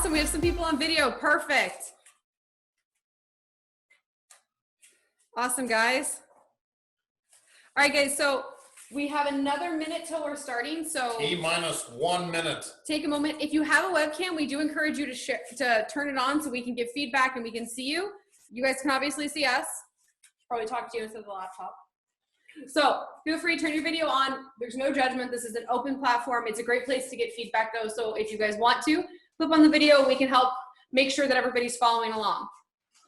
Awesome, we have some people on video, perfect. Awesome, guys. All right, guys, so we have another minute till we're starting, so T-1 minute. Take a moment. If you have a webcam, we do encourage you to turn it on so we can give feedback and we can see you. You guys can obviously see us. Probably talk to you instead of the laptop. So feel free to turn your video on. There's no judgment. This is an open platform. It's a great place to get feedback though. So if you guys want to, flip on the video. We can help make sure that everybody's following along.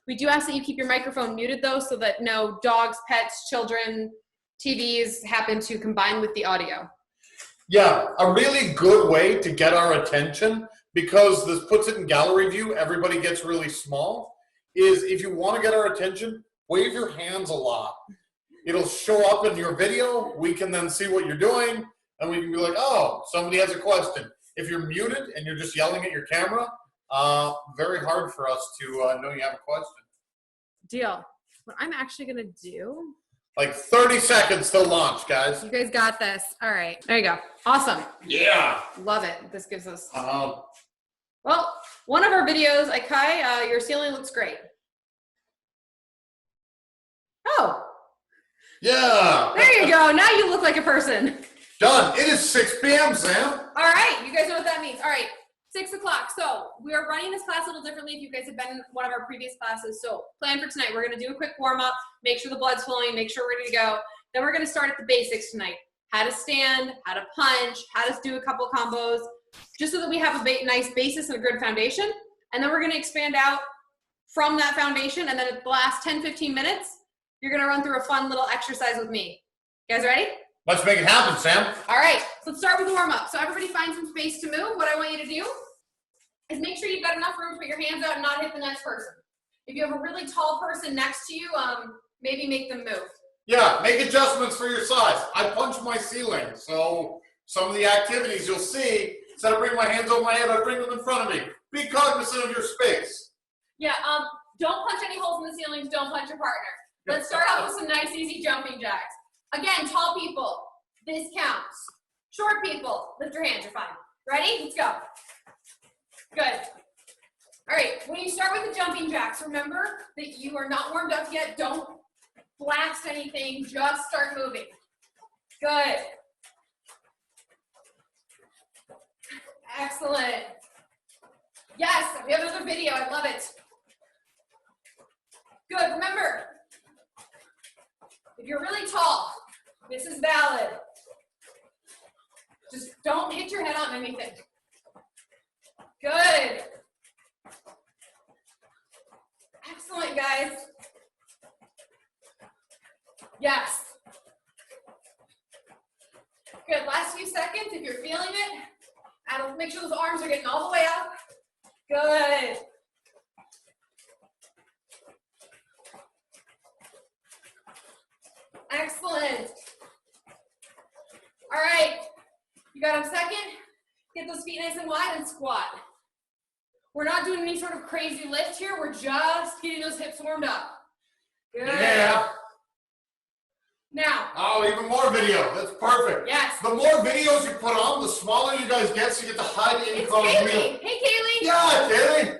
We do ask that you keep your microphone muted though, so that no dogs, pets, children, TVs happen to combine with the audio. Yeah, a really good way to get our attention, because this puts it in gallery view, everybody gets really small, is if you want to get our attention, wave your hands a lot. It'll show up in your video, we can then see what you're doing, and we can be like, oh, somebody has a question. If you're muted and you're just yelling at your camera, very hard for us to know you have a question. Deal. What I'm actually going to do... Like 30 seconds till launch, guys. You guys got this. All right. There you go. Awesome. Yeah. Love it. This gives us... Well, one of our videos, Kai, your ceiling looks great. Oh. Yeah. There you go. Now you look like a person. Done. It is 6 p.m., Sam. All right. You guys know what that means. All right. 6 o'clock. So we are running this class a little differently if you guys have been in one of our previous classes. So plan for tonight. We're going to do a quick warm up, make sure the blood's flowing, make sure we're ready to go. Then we're going to start at the basics tonight. How to stand, how to punch, how to do a couple combos, just so that we have a nice basis and a good foundation. And then we're going to expand out from that foundation. And then at the last 10, 15 minutes, you're going to run through a fun little exercise with me. You guys ready? Let's make it happen, Sam. All right, so let's start with the warm-up. So everybody find some space to move. What I want you to do is make sure you've got enough room to put your hands out and not hit the next person. If you have a really tall person next to you, maybe make them move. Yeah, make adjustments for your size. I punch my ceiling, so some of the activities you'll see, instead of bringing my hands over my head, I bring them in front of me. Be cognizant of your space. Yeah, don't punch any holes in the ceilings, don't punch your partner. Let's start off with some nice, easy jumping jacks. Again, tall people, this counts. Short people, lift your hands, you're fine. Ready? Let's go. Good. All right, when you start with the jumping jacks, remember that you are not warmed up yet. Don't blast anything, just start moving. Good. Excellent. Yes, we have another video, I love it. Good, remember, if you're really tall, this is valid. Just don't hit your head on anything. Good. Excellent, guys. Yes. Good, last few seconds, if you're feeling it, and make sure those arms are getting all the way up. Good. Excellent. All right, you got them second? Get those feet nice and wide and squat. We're not doing any sort of crazy lift here. We're just getting those hips warmed up. Good. Yeah. Now. Oh, even more video. That's perfect. Yes. The more videos you put on, the smaller you guys get, so you get to hide the It's income. Kaylee. Hey, Kaylee. Yeah, Kaylee.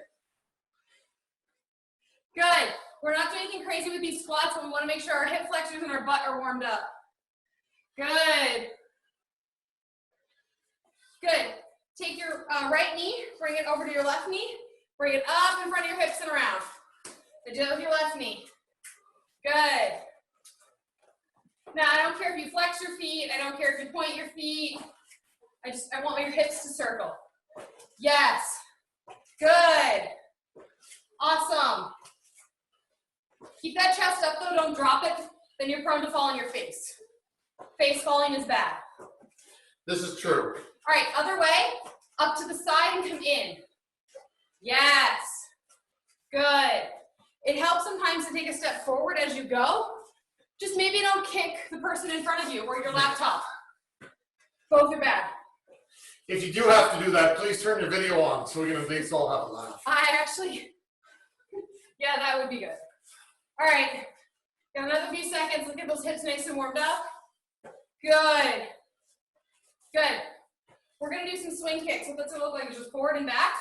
Good. We're not doing anything crazy with these squats, but we want to make sure our hip flexors and our butt are warmed up. Good. Good. Take your right knee, bring it over to your left knee, bring it up in front of your hips and around. So do it with your left knee. Good. Now, I don't care if you flex your feet, I don't care if you point your feet. I want your hips to circle. Yes. Good. Awesome. Keep that chest up though, don't drop it, then you're prone to fall on your face. Face falling is bad. This is true. All right, other way, up to the side and come in. Yes. Good. It helps sometimes to take a step forward as you go. Just maybe don't kick the person in front of you or your laptop. Both are bad. If you do have to do that, please turn your video on so we can at least all have a laugh. Yeah, that would be good. All right, got another few seconds. Let's get those hips nice and warmed up. Good. Good. We're gonna do some swing kicks. What that's gonna look like is just forward and back.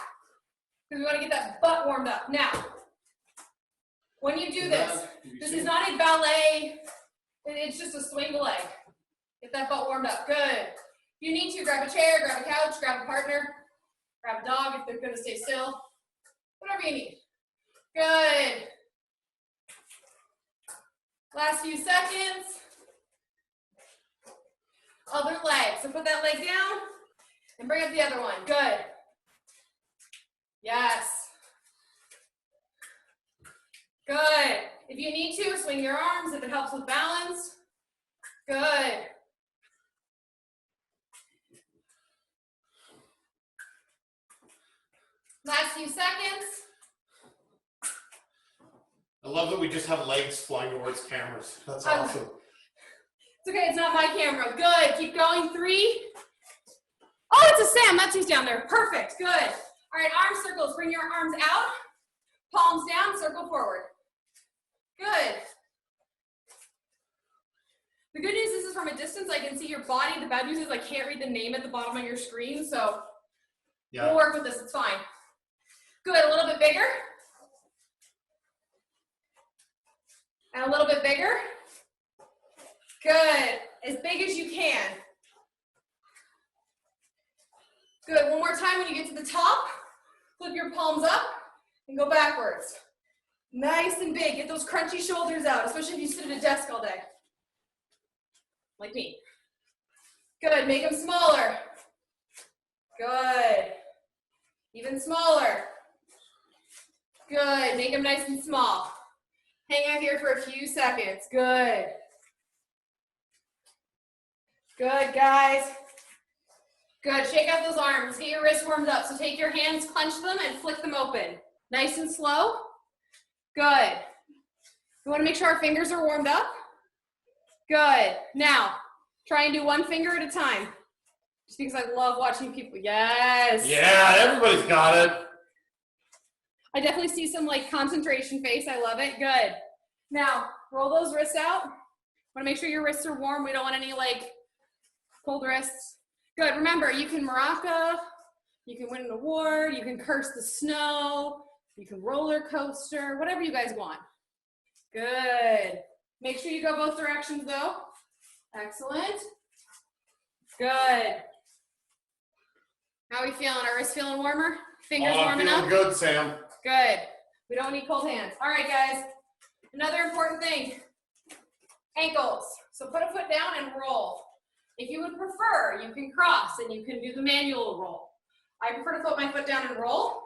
because we want to get that butt warmed up. Now, when you do this, this is not a ballet, it's just a swing the leg. Get that butt warmed up, good. If you need to, grab a chair, grab a couch, grab a partner, grab a dog if they're going to stay still, whatever you need. Good. Last few seconds. Other leg, so put that leg down and bring up the other one, good. Yes. Good. If you need to, swing your arms if it helps with balance. Good. Last few seconds. I love that we just have legs flying towards cameras. That's awesome. It's okay, it's not my camera. Good. Keep going. 3. Oh, it's a Sam. That's who's down there. Perfect. Good. All right, arm circles. Bring your arms out. Palms down. Circle forward. Good. The good news is this is from a distance. I can see your body. The bad news is I can't read the name at the bottom of your screen, so we'll work with this. It's fine. Good. A little bit bigger. And a little bit bigger. Good. As big as you can. Good. One more time when you get to the top. Flip your palms up and go backwards. Nice and big. Get those crunchy shoulders out, especially if you sit at a desk all day. Like me. Good. Make them smaller. Good. Even smaller. Good. Make them nice and small. Hang out here for a few seconds. Good. Good, guys. Good. Shake out those arms. Get your wrists warmed up. So take your hands, clench them, and flick them open. Nice and slow. Good. We want to make sure our fingers are warmed up. Good. Now, try and do one finger at a time. Just because I love watching people. Yes. Yeah, everybody's got it. I definitely see some like concentration face. I love it. Good. Now, roll those wrists out. Want to make sure your wrists are warm. We don't want any like cold wrists. Good. Remember, you can maraca, you can win an award, you can curse the snow, you can roller coaster, whatever you guys want. Good. Make sure you go both directions though. Excellent. Good. How are we feeling? Are wrists feeling warmer? Fingers warming up? Feeling good, Sam. Good. We don't need cold hands. All right, guys. Another important thing. Ankles. So put a foot down and roll. If you would prefer, you can cross and you can do the manual roll. I prefer to put my foot down and roll.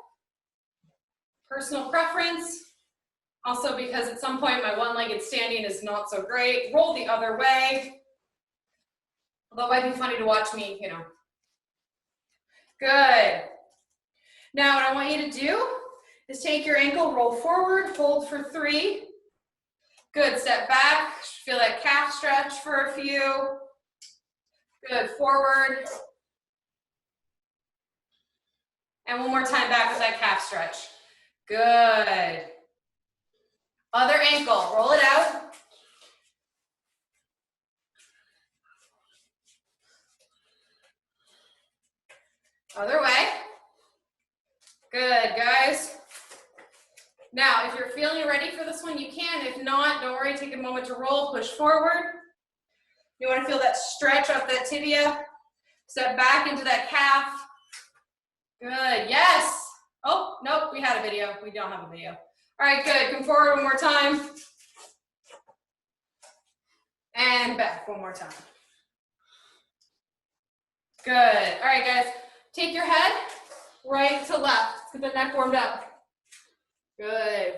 Personal preference. Also because at some point my one-legged standing is not so great. Roll the other way. Although it might be funny to watch me, you know. Good. Now what I want you to do is take your ankle, roll forward, hold for 3. Good, step back, feel that calf stretch for a few. Good, forward. And one more time back with that calf stretch. Good. Other ankle, roll it out. Other way. Good, guys. Now, if you're feeling ready for this one, you can. If not, don't worry, take a moment to roll, push forward. You want to feel that stretch up that tibia. Step back into that calf. Good, yes. Oh, nope, we had a video. We don't have a video. All right, good, come forward one more time. And back one more time. Good, all right, guys. Take your head right to left. Let's get the neck warmed up. Good.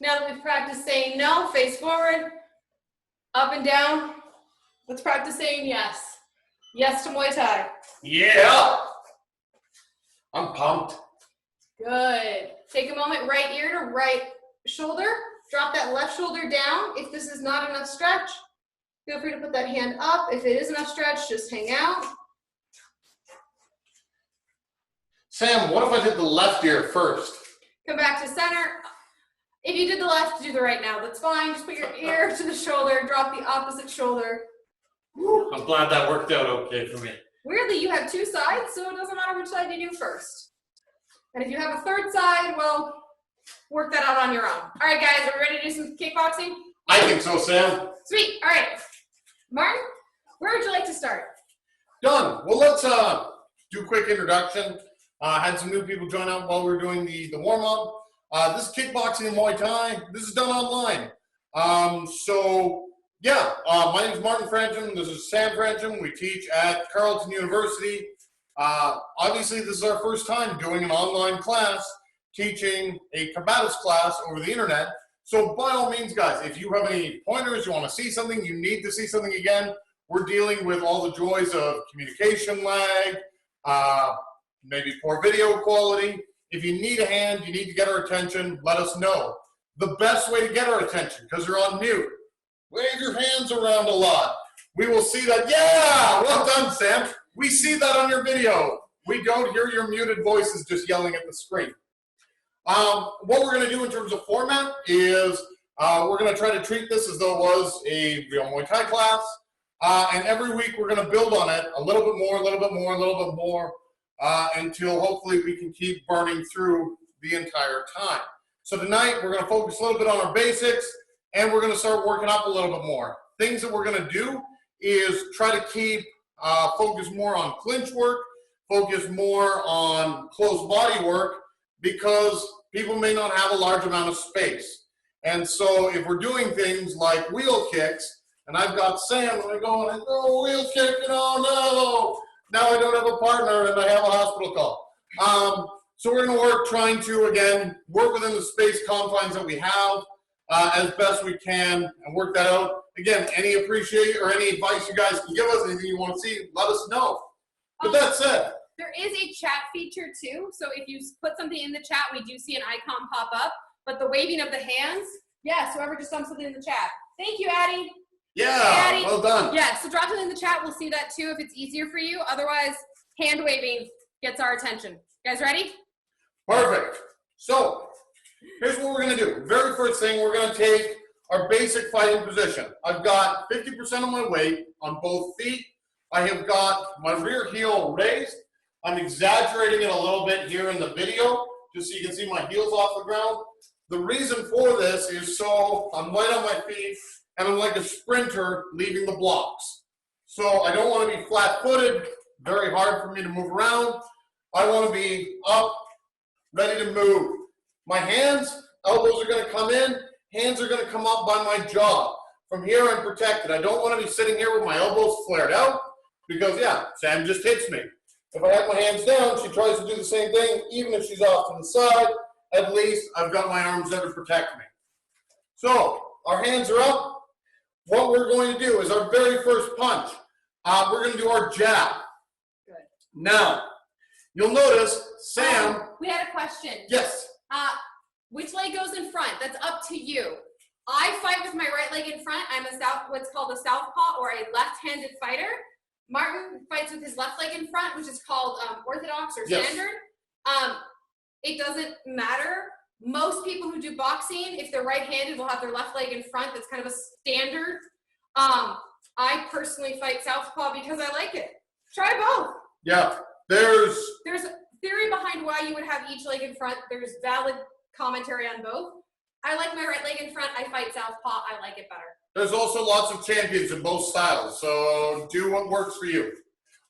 Now that we've practiced saying no, face forward, up and down. Let's practice saying yes. Yes to Muay Thai. Yeah. I'm pumped. Good. Take a moment, right ear to right shoulder. Drop that left shoulder down. If this is not enough stretch, feel free to put that hand up. If it is enough stretch, just hang out. Sam, what if I did the left ear first? Come back to center. If you did the left, do the right now. That's fine. Just put your ear to the shoulder. Drop the opposite shoulder. I'm glad that worked out okay for me. Weirdly, you have 2 sides, so it doesn't matter which side you do first. And if you have a 3rd side, well, work that out on your own. All right, guys, are we ready to do some kickboxing? I think so, Sam. Sweet. All right. Martin, where would you like to start? Done. Well, let's do a quick introduction. Had some new people join up while we were doing the warm-up. This is Kickboxing and Muay Thai. This is done online. My name is Martin Francham. This is Sam Francham. We teach at Carleton University. Obviously, this is our first time doing an online class, teaching a combatives class over the internet. So by all means, guys, if you have any pointers, you want to see something, you need to see something again, we're dealing with all the joys of communication lag, maybe poor video quality. If you need a hand, you need to get our attention, let us know. The best way to get our attention, because you're on mute, wave your hands around a lot. We will see that. Yeah, well done, Sam. We see that on your video. We don't hear your muted voices just yelling at the screen. What we're going to do in terms of format is we're going to try to treat this as though it was a real Muay Thai class. And every week we're going to build on it a little bit more, a little bit more, a little bit more, until hopefully we can keep burning through the entire time. So tonight we're going to focus a little bit on our basics, and we're going to start working up a little bit more. Things that we're going to do is try to keep focus more on clinch work, focus more on close body work, because people may not have a large amount of space. And so if we're doing things like wheel kicks, and I've got Sam, and I'm going, oh, wheel kick, and oh no, now I don't have a partner and I have a hospital call. So we're going to work trying to, again, work within the space confines that we have as best we can and work that out. Again, any appreciate or any advice you guys can give us, anything you want to see, let us know. But that said, there is a chat feature too, so if you put something in the chat, we do see an icon pop up, but the waving of the hands, yes, whoever just dumped something in the chat. Thank you, Addie. Yeah, hey, Addie. Well done. Yeah, so drop it in the chat, we'll see that too if it's easier for you. Otherwise, hand waving gets our attention. You guys ready? Perfect. So, here's what we're going to do. Very first thing, we're going to take our basic fighting position. I've got 50% of my weight on both feet. I have got my rear heel raised. I'm exaggerating it a little bit here in the video, just so you can see my heels off the ground. The reason for this is so I'm light on my feet, and I'm like a sprinter leaving the blocks. So I don't want to be flat-footed, very hard for me to move around. I want to be up, ready to move. My hands, elbows are going to come in, hands are going to come up by my jaw. From here, I'm protected. I don't want to be sitting here with my elbows flared out, because, yeah, Sam just hits me. If I have my hands down, she tries to do the same thing, even if she's off to the side, at least I've got my arms there to protect me. So, our hands are up. What we're going to do is our very first punch. We're going to do our jab. Good. Now, you'll notice, Sam. We had a question. Yes. Which leg goes in front? That's up to you. I fight with my right leg in front. I'm what's called a southpaw or a left-handed fighter. Martin fights with his left leg in front, which is called orthodox or standard. Yes. It doesn't matter. Most people who do boxing, if they're right-handed, will have their left leg in front. That's kind of a standard. I personally fight southpaw because I like it. Try both. Yeah, there's a theory behind why you would have each leg in front. There's valid commentary on both. I like my right leg in front. I fight southpaw. I like it better. There's also lots of champions in both styles, so do what works for you.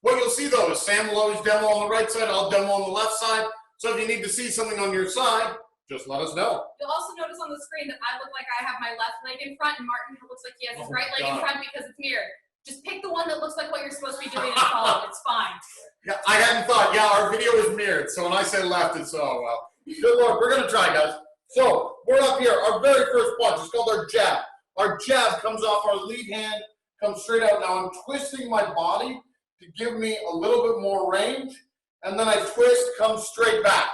What you'll see, though, is Sam will always demo on the right side, I'll demo on the left side. So if you need to see something on your side, just let us know. You'll also notice on the screen that I look like I have my left leg in front, and Martin looks like he has his right leg in front because it's mirrored. Just pick the one that looks like what you're supposed to be doing and follow. It's fine. Yeah, I hadn't thought. Yeah, our video is mirrored, so when I say left, it's well. Good Lord, we're going to try, guys. So, we're up here. Our very first punch is called our jab. Our jab comes off our lead hand, comes straight out. Now, I'm twisting my body to give me a little bit more range, and then I twist, come straight back.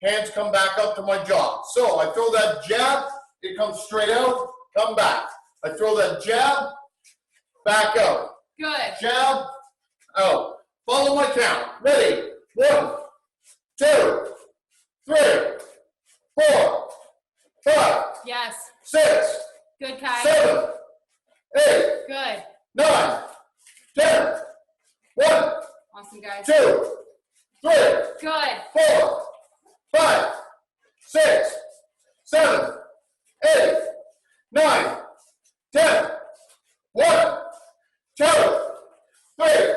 Hands come back up to my jaw. So, I throw that jab, it comes straight out, come back. I throw that jab, back out. Good. Jab, out. Follow my count. Ready? 1, 2, 3, 4, 5. Yes. 6. Good, Kai. 7, 8. Good. 9, 10. 1, guys. 2, 3, Good. 4, 5, 6, 7, 8, 9, 10. 1, 2, 3,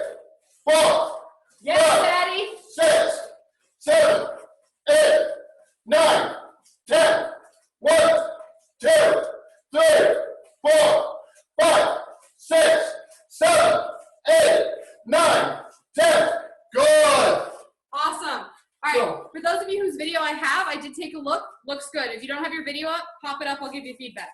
4, Yes, 5, Daddy. 6, 7, 8, 9, 10. 1, 2, 3, 4, 5, 6, 7, 8, 9, 10. Good. Awesome. All right. So- For those of you whose video I have, I did take a look. Looks good. If you don't have your video up, pop it up. I'll give you feedback.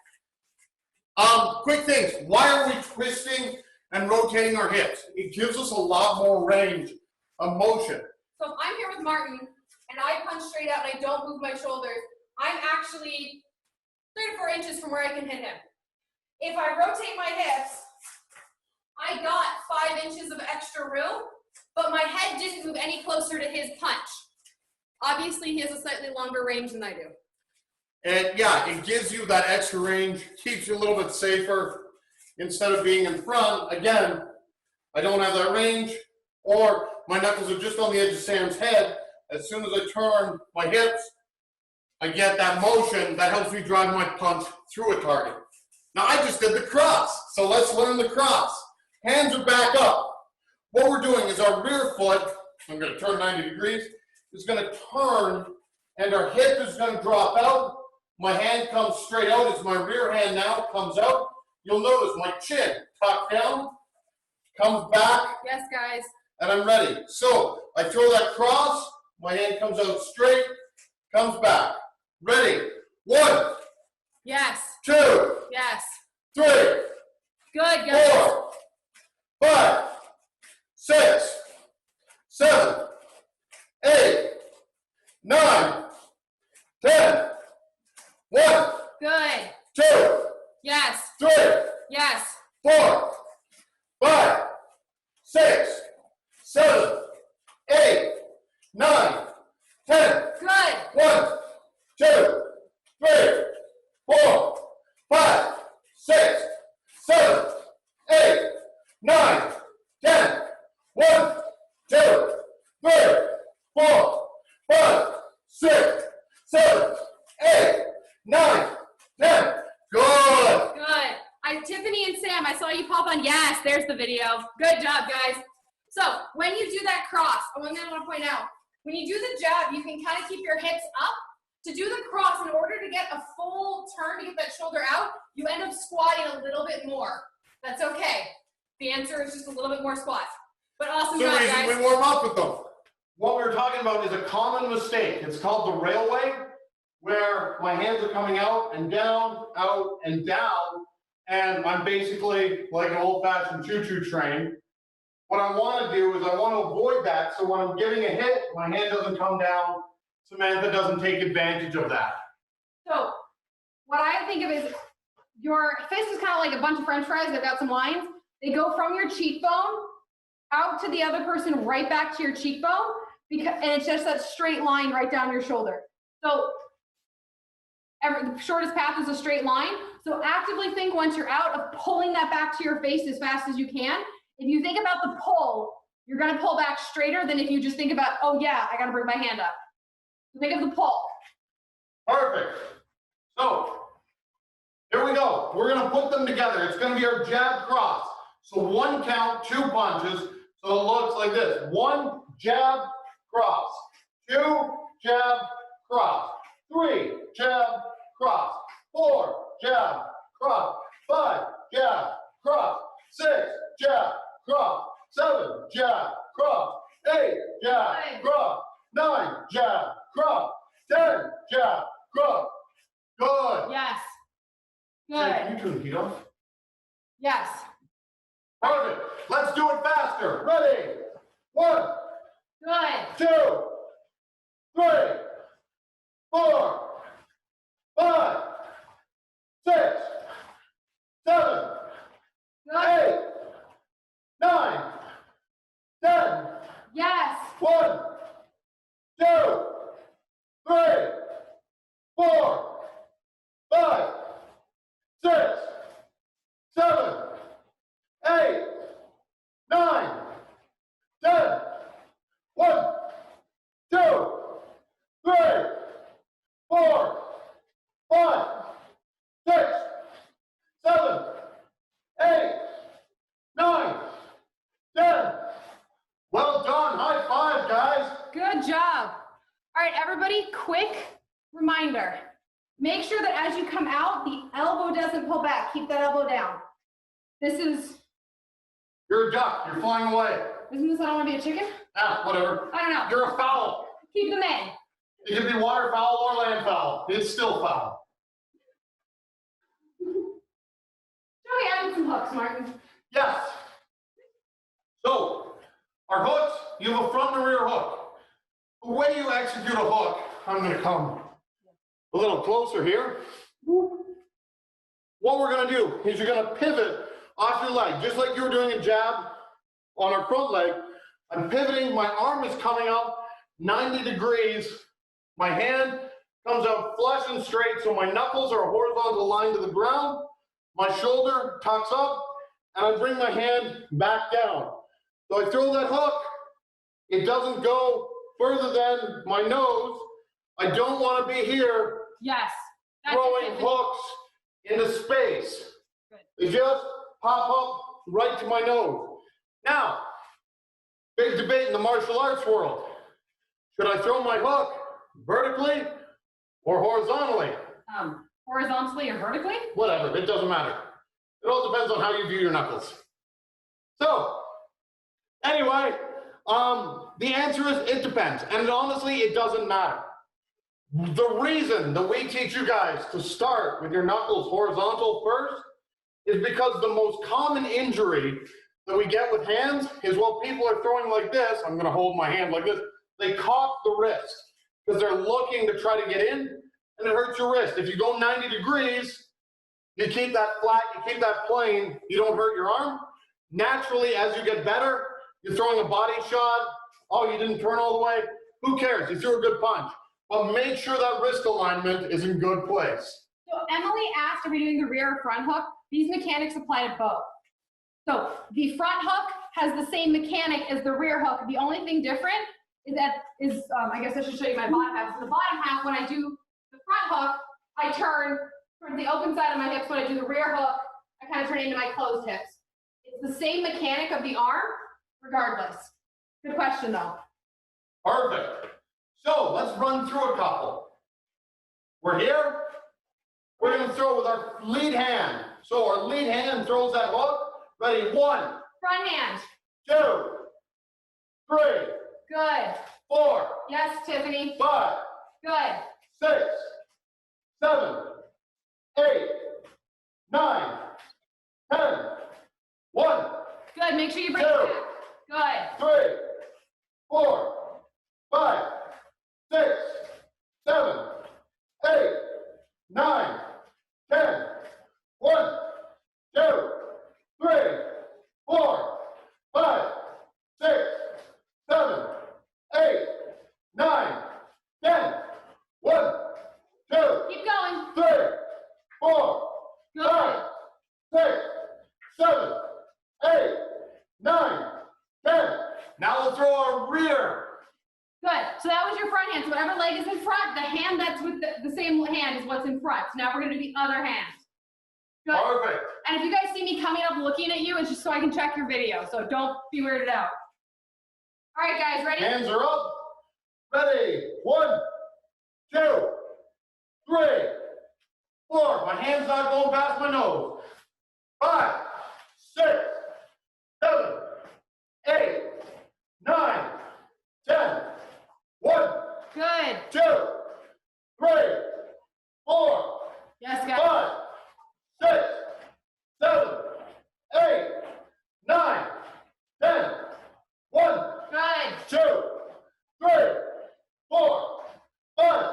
Quick things. Why are we twisting and rotating our hips? It gives us a lot more range of motion. So if I'm here with Martin and I punch straight out and I don't move my shoulders, I'm actually 3 to 4 inches from where I can hit him. If I rotate my hips, I got 5 inches of extra room, but my head didn't move any closer to his punch. Obviously, he has a slightly longer range than I do. And yeah, it gives you that extra range, keeps you a little bit safer instead of being in front. Again, I don't have that range, or my knuckles are just on the edge of Sam's head. As soon as I turn my hips, I get that motion that helps me drive my punch through a target. Now I just did the cross, so let's learn the cross. Hands are back up. What we're doing is our rear foot, I'm going to turn 90 degrees, is going to turn and our hip is going to drop out. My hand comes straight out as my rear hand now comes out. You'll notice my chin tucked down, comes back, Yes, guys. and I'm ready. So I throw that cross, my hand comes out straight, comes back. Ready. 1, Yes. 2, Yes. 3, Good, guys. 4, 5, 6, 7, 8, 9, 10. 1, Good. 2, Yes. 3, Yes. 4, 5, 6, 7, 8, 9, 10. Good. 1, 2, 3, 4, 5, 6, 7, 8, 9, 10. 1, 2, 3, 4, 5, 6, 7, 8, 9, 10. Good. Good. Tiffany and Sam, I saw you pop on. Yes, there's the video. Good job, guys. So when you do that cross, one thing I want to point out, when you do the jab, you can kind of keep your hips up. To do the cross, in order to get a full turn, to get that shoulder out, you end up squatting a little bit more. That's okay. The answer is just a little bit more squat. But awesome So job, reason guys. we warm up with them. What we're talking about is a common mistake. It's called the railway, where my hands are coming out, and down, and I'm basically like an old-fashioned choo-choo train. What I want to do is I want to avoid that, so when I'm giving a hit, my hand doesn't come down. Samantha doesn't take advantage of that. So what I think of is your fist is kind of like a bunch of French fries. They've got some lines. They go from your cheekbone out to the other person, right back to your cheekbone, and it's just that straight line right down your shoulder. So the shortest path is a straight line. So actively think once you're out of pulling that back to your face as fast as you can. If you think about the pull, you're going to pull back straighter than if you just think about, oh yeah, I got to bring my hand up. Think of the pull. Perfect. So here we go. We're going to put them together. It's going to be our jab cross. So 1 count, 2 punches. So it looks like this. 1 jab cross. 2 jab cross. 3 jab cross. 4 jab cross. 5 jab cross. 6 jab cross. 7 jab cross. 8 jab cross. 9 jab cross. 10 jab cross. Good. Yes. Say, Good. you turn the heat off. Yes. Perfect. Let's do it faster. Ready? 1, Good. 2, 3, 4, 5, 6, 7, Good. 8, 9, 10. Yes. 1, 2, 3, 4, 5, 6, 7, 8, 9, 10. everybody, quick reminder. Make sure that as you come out, the elbow doesn't pull back. Keep that elbow down. This is... You're a duck. You're flying away. Isn't this I don't want to be a chicken? Ah, whatever. I don't know. You're a fowl. Keep them in. It can be waterfowl or land fowl. It's still foul. Joey, add some hooks, Martin. Yes. So, our hooks, you have a front and a rear hook. The way you execute a hook, I'm going to come a little closer here. What we're going to do is you're going to pivot off your leg, just like you were doing a jab on our front leg. I'm pivoting, my arm is coming up 90 degrees. My hand comes out flush and straight, so my knuckles are a horizontal line to the ground. My shoulder tucks up, and I bring my hand back down. So I throw that hook. It doesn't go further than my nose. I don't want to be here Yes. throwing hooks into space. Good. They just pop up right to my nose. Now, big debate in the martial arts world. Should I throw my hook vertically or horizontally? Horizontally or vertically? Whatever, it doesn't matter. It all depends on how you view your knuckles. So, anyway, the answer is it depends. And honestly, it doesn't matter. The reason that we teach you guys to start with your knuckles horizontal first is because the most common injury that we get with hands is while people are throwing like this, I'm going to hold my hand like this, they cock the wrist because they're looking to try to get in, and it hurts your wrist. If you go 90 degrees, you keep that flat, you keep that plane, you don't hurt your arm. Naturally, as you get better, you're throwing a body shot, oh, you didn't turn all the way, who cares? You threw a good punch. But make sure that wrist alignment is in good place. So Emily asked, are we doing the rear or front hook? These mechanics apply to both. So the front hook has the same mechanic as the rear hook. The only thing different is I guess I should show you my bottom half. So the bottom half, when I do the front hook, I turn towards the open side of my hips. When I do the rear hook, I kind of turn into my closed hips. It's the same mechanic of the arm, regardless. Good question, though. Perfect. So let's run through a couple. We're here. We're going to throw with our lead hand. So our lead hand throws that hook. Ready? 1, Front hand. 2, 3, Good. 4, Yes, Tiffany. 5, Good. 6, 7, 8, 9, 10, 1, Good. Make sure you bring 2, it back. Good. 3, 4, 5, 6, 7, 8, 9, 10, 1, 2, 3, 4, 5, 6, 7, 8, 9, 10, 1, 2, Keep going. 3, 4, Good. 5, 6, 7, 8, 9, 10. Now we'll throw our rear. Good. So that was your front hand. So whatever leg is in front, the hand that's with the same hand is what's in front. So now we're going to do the other hand. Good. Perfect. And if you guys see me coming up looking at you, it's just so I can check your video. So don't be weirded out. All right, guys, ready? Hands are up. Ready? 1, 2, 3, 4. My hand's not going past my nose. 5, 6, 7, 8, 9, 10. 1, Good. 2, 3, 4, Yes, guys. 5, 6, 7, 8, 9, 10. 1, Good. 2, 3, 4, 5,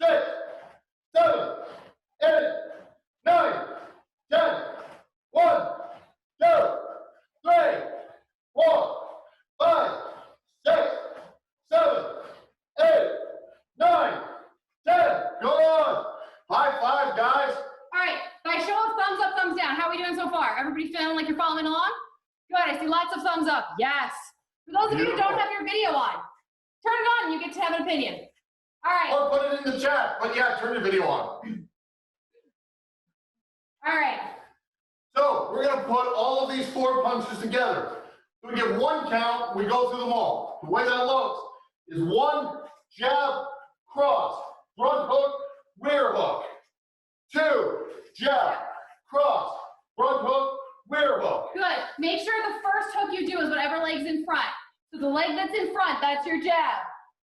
6, 7, 8, 9, 10. 1, 2, 3, 4, 5, 6, 7, 8, 9, 10. Go on. High five, guys. All right. By show of thumbs up, thumbs down. How are we doing so far? Everybody feeling like you're following along? Good. I see lots of thumbs up. Yes. For those of you who don't have your video on, turn it on and you get to have an opinion. All right. Or put it in the chat. But yeah, turn your video on. All right. So we're going to put all of these 4 punches together. So we get 1 count, we go through them all. The way that looks is 1 jab, that's your jab.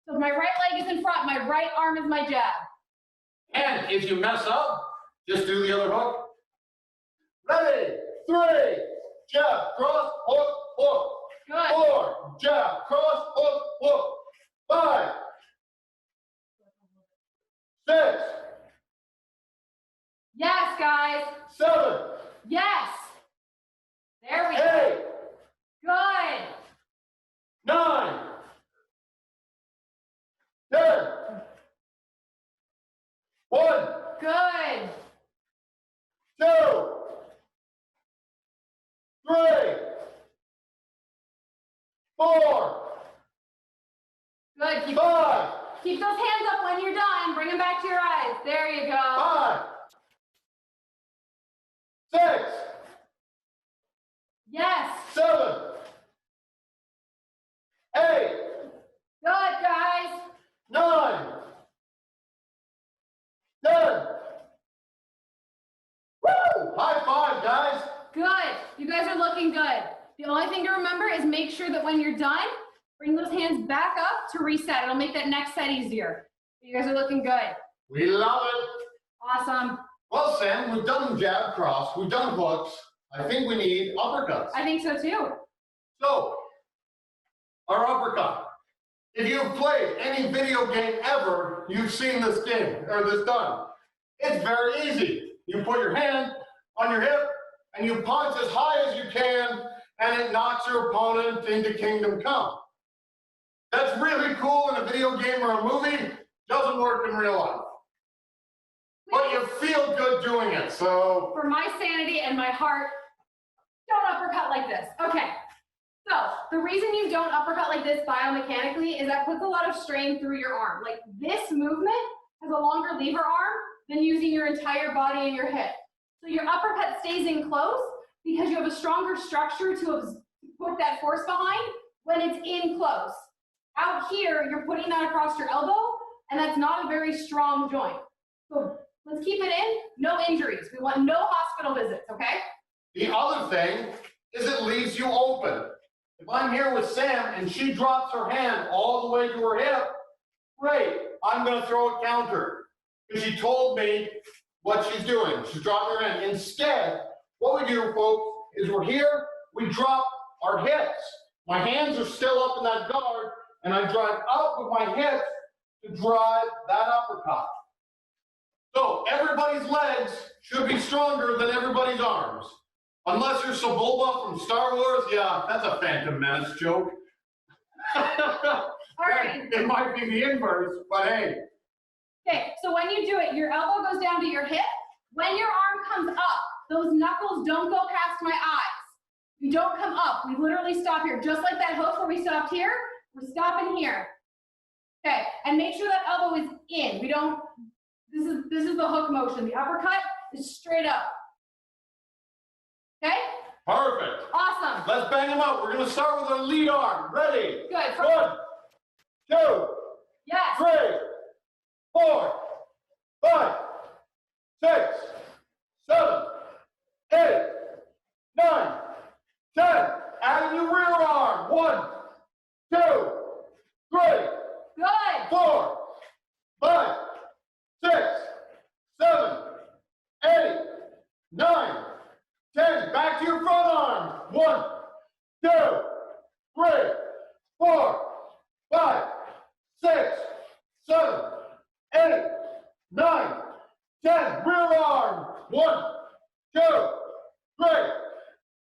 So if my right leg is in front, my right arm is my jab. And if you mess up, just do the other hook. Ready, 3, jab, cross, hook, hook. Good. 4, jab, cross, hook, hook. 5, 6, Yes, guys. 7, Yes. There we go. 8, Good. 9, 10. 1, Good. 2, 3, 4, Good. Keep those hands up when you're done. Bring them back to your eyes. There you go. 5, 6, Yes. 7, 8, Good, guys. 9, 10. Woo! High five, guys. Good. You guys are looking good. The only thing to remember is make sure that when you're done, bring those hands back up to reset. It'll make that next set easier. You guys are looking good. We love it. Awesome. Well, Sam, we've done jab cross, we've done hooks. I think we need uppercuts. I think so too. So, our uppercut. If you've played any video game ever, you've seen this game, or this done. It's very easy. You put your hand on your hip, and you punch as high as you can, and it knocks your opponent into Kingdom Come. That's really cool in a video game or a movie. Doesn't work in real life. But you feel good doing it, so. For my sanity and my heart, don't uppercut like this. Okay. So the reason you don't uppercut like this biomechanically is that puts a lot of strain through your arm. Like this movement has a longer lever arm than using your entire body and your hip. So your uppercut stays in close because you have a stronger structure to put that force behind when it's in close. Out here, you're putting that across your elbow, and that's not a very strong joint. So let's keep it in, no injuries. We want no hospital visits, okay? The other thing is it leaves you open. If I'm here with Sam and she drops her hand all the way to her hip, great, I'm going to throw a counter. Because she told me what she's doing. She's dropping her hand. Instead, what we do, folks, is we're here, we drop our hips. My hands are still up in that guard, and I drive up with my hips to drive that uppercut. So everybody's legs should be stronger than everybody's arms. Unless you're Sebulba from Star Wars, yeah, that's a Phantom Menace joke. All right. It might be the inverse, but hey. Okay, so when you do it, your elbow goes down to your hip. When your arm comes up, those knuckles don't go past my eyes. You don't come up. We literally stop here. Just like that hook where we stopped here, we're stopping here. Okay, and make sure that elbow is in. We don't, this is the hook motion. The uppercut is straight up. Okay? Perfect. Awesome. Let's bang them out. We're going to start with our lead arm. Ready? Good. 1, 2, Yes. 3, 4, 5, 6, 7, 8, 9, 10. Add your rear arm. 1, 2, 3, Good. 4, 5, 6, 7, 8, 9, 10. Back to your front arm. 1, 2, 3, 4, 5, 6, 7, 8, 9, 10. Rear arm. 1, 2, 3,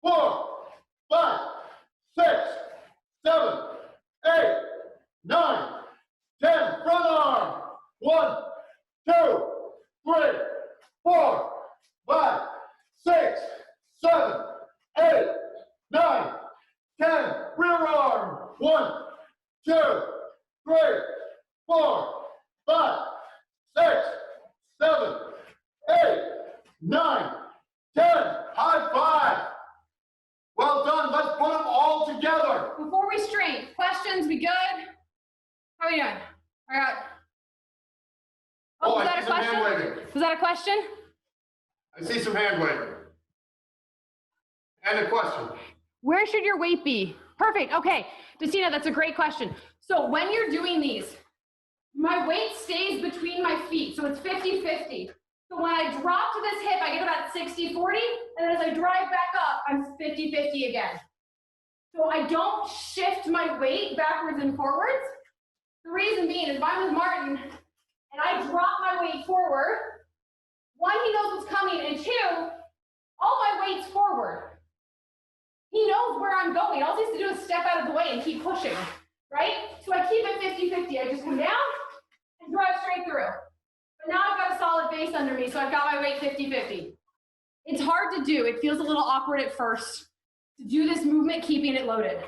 4, 5, 6, 7, 8, 9, 10. Front arm. 1, 2, 3, 4, 5, 6, 7, 8, 9, 10. Rear arm. 1, 2, 3, 4, 5, 6, 7, 8, 9, 10. High five. Well done. Let's put them all together. Before we strain, questions, we good? How are we doing? All right. Oh, was I that see a some hand question? waving. Was that a question? I see some hand waving. And a question. Where should your weight be? Perfect. Okay. Destina, that's a great question. So when you're doing these, my weight stays between my feet, so it's 50-50. So when I drop to this hip, I get about 60-40, and then as I drive back up, I'm 50-50 again. So I don't shift my weight backwards and forwards. The reason being is if I'm with Martin and I drop my weight forward, one, he knows what's coming, and two, all my weight's forward. He knows where I'm going. All he has to do is step out of the way and keep pushing, right? So I keep it 50-50. I just come down and drive straight through. But now I've got a solid base under me, so I've got my weight 50-50. It's hard to do. It feels a little awkward at first to do this movement, keeping it loaded.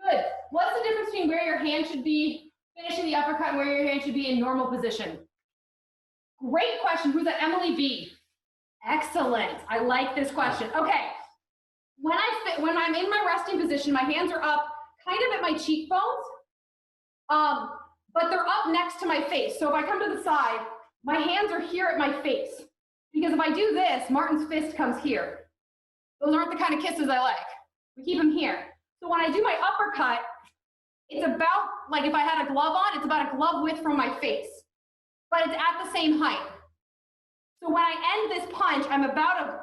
Good. What's the difference between where your hand should be finishing the uppercut and where your hand should be in normal position? Great question. Who's that? Emily B. Excellent. I like this question. Okay. When I'm in my resting position, my hands are up kind of at my cheekbones, but they're up next to my face. So if I come to the side, my hands are here at my face. Because if I do this, Martin's fist comes here. Those aren't the kind of kisses I like. We keep them here. So when I do my uppercut, it's about, like if I had a glove on, it's about a glove width from my face. But it's at the same height. So when I end this punch, I'm about a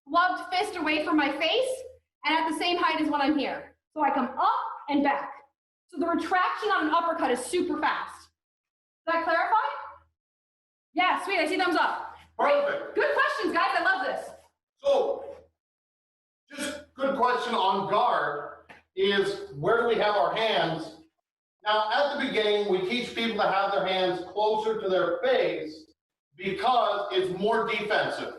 gloved fist away from my face, and at the same height as when I'm here. So I come up and back. So the retraction on an uppercut is super fast. Does that clarify? Yeah, sweet, I see thumbs up. Perfect. Good questions, guys, I love this. So, just good question on guard is where do we have our hands? Now, at the beginning, we teach people to have their hands closer to their face because it's more defensive.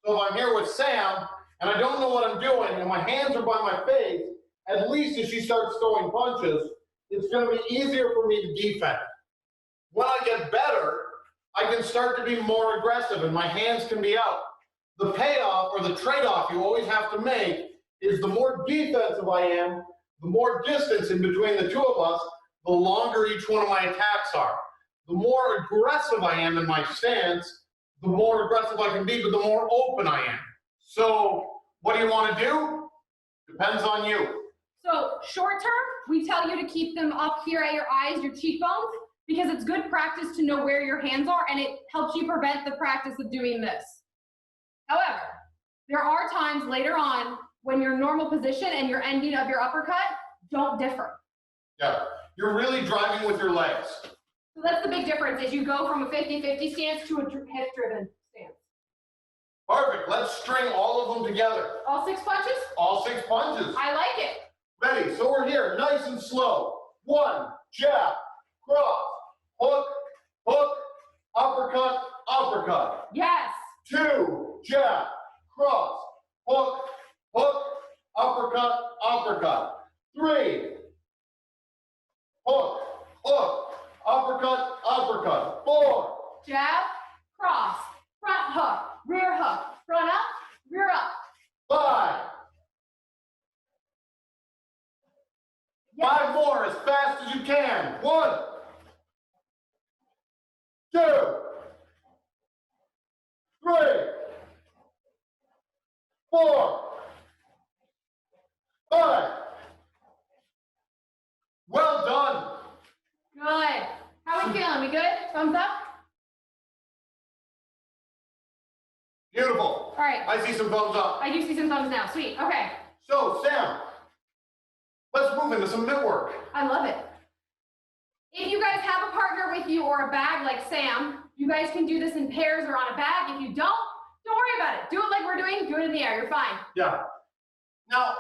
So if I'm here with Sam and I don't know what I'm doing and my hands are by my face, at least if she starts throwing punches, it's going to be easier for me to defend. When I get better, I can start to be more aggressive and my hands can be out. The payoff or the trade-off you always have to make is the more defensive I am, the more distance in between the two of us, the longer each one of my attacks are. The more aggressive I am in my stance, the more aggressive I can be, but the more open I am. So what do you want to do? Depends on you. So short term, we tell you to keep them up here at your eyes, your cheekbones, because it's good practice to know where your hands are, and it helps you prevent the practice of doing this. However, there are times later on when your normal position and your ending of your uppercut don't differ. Yeah, you're really driving with your legs. So that's the big difference, is you go from a 50-50 stance to a hip-driven stance. Perfect. Let's string all of them together. All 6 punches? All 6 punches. I like it. Ready. So we're here, nice and slow. 1, jab, cross, hook, hook, uppercut, uppercut. Yes. 2, jab, cross, hook, hook, uppercut, uppercut. 3, hook, hook, uppercut, uppercut. 4, Jab, cross, front hook, rear hook, front up, rear up. 5. Yes. 5 more as fast as you can. 1, 2, 3, 4, 5. Well done. Good. How are we feeling? We good? Thumbs up? Beautiful. All right. I see some thumbs up. I do see some thumbs now. Sweet. Okay. So, Sam, let's move into some mitt work. I love it. If you guys have a partner with you or a bag like Sam, you guys can do this in pairs or on a bag. If you don't worry about it. Do it like we're doing. Do it in the air. You're fine. Yeah. Now,